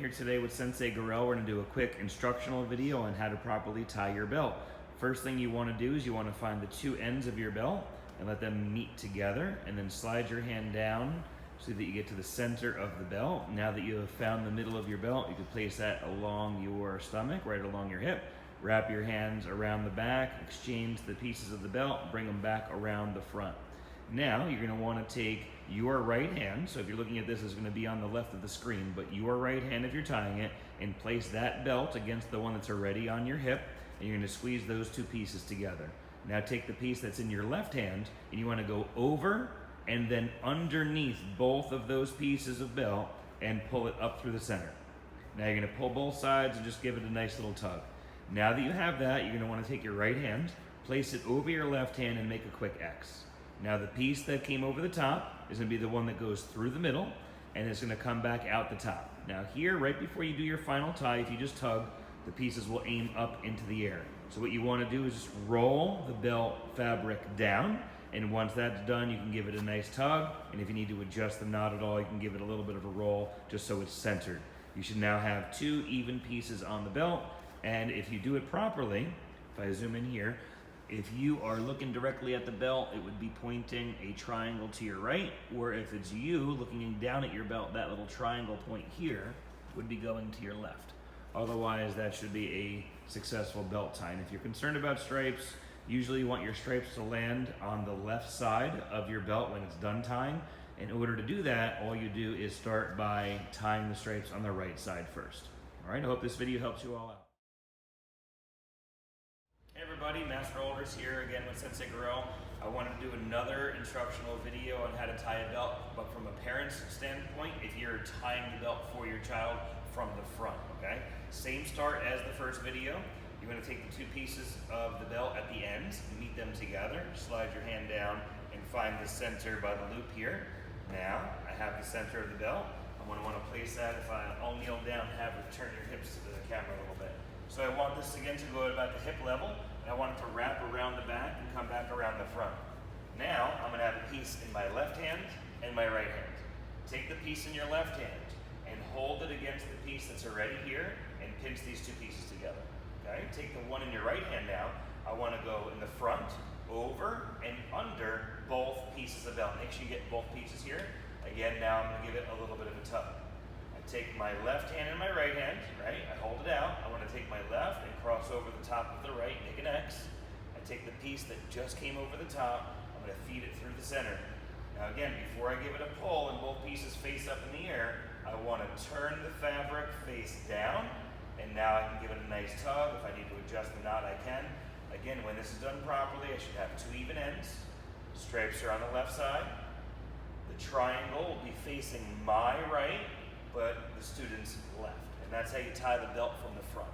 here today with Sensei Garrell. We're going to do a quick instructional video on how to properly tie your belt. First thing you want to do is you want to find the two ends of your belt and let them meet together, and then slide your hand down so that you get to the center of the belt. Now that you have found the middle of your belt, you can place that along your stomach, right along your hip. Wrap your hands around the back, exchange the pieces of the belt, bring them back around the front. Now you're going to want to take your right hand, so if you're looking at this, it's going to be on the left of the screen, but your right hand if you're tying it, and place that belt against the one that's already on your hip, and you're going to squeeze those two pieces together. Now take the piece that's in your left hand, and you want to go over and then underneath both of those pieces of belt and pull it up through the center. Now you're going to pull both sides and just give it a nice little tug. Now that you have that, you're going to want to take your right hand, place it over your left hand, and make a quick X. Now the piece that came over the top is going to be the one that goes through the middle, and it's going to come back out the top. Now here, right before you do your final tie, if you just tug, the pieces will aim up into the air. So what you want to do is just roll the belt fabric down, and once that's done, you can give it a nice tug, and if you need to adjust the knot at all, you can give it a little bit of a roll just so it's centered. You should now have two even pieces on the belt, and if you do it properly, if I zoom in here, if you are looking directly at the belt, it would be pointing a triangle to your right, or if it's you looking down at your belt, that little triangle point here would be going to your left. Otherwise, that should be a successful belt tie. And if you're concerned about stripes, usually you want your stripes to land on the left side of your belt when it's done tying. In order to do that, all you do is start by tying the stripes on the right side first. All right, I hope this video helps you all out. Hey everybody, Master Alders here again with Sensei Garrell. I wanted to do another instructional video on how to tie a belt, but from a parent's standpoint, if you're tying the belt for your child from the front, okay? Same start as the first video. You're going to take the two pieces of the belt at the ends, meet them together, slide your hand down, and find the center by the loop here. Now, I have the center of the belt. I'm going to want to place that, if I'll kneel down and have her turn your hips to the camera a little bit. So I want this again to go at about the hip level, and I want it to wrap around the back and come back around the front. Now, I'm going to have a piece in my left hand and my right hand. Take the piece in your left hand and hold it against the piece that's already here and pinch these two pieces together. Okay? Take the one in your right hand now. I want to go in the front, over, and under both pieces of belt. Make sure you get both pieces here. Again, now I'm going to give it a little bit of a tug. I take my left hand and my right hand, right? I hold it out. I want to take my left and cross over the top of the right, make an X. I take the piece that just came over the top. I'm going to feed it through the center. Now again, before I give it a pull and both pieces face up in the air, I want to turn the fabric face down, and now I can give it a nice tug. If I need to adjust the knot, I can. Again, when this is done properly, I should have two even ends. Stripes are on the left side. The triangle will be facing my right, but the student's left. And that's how you tie the belt from the front.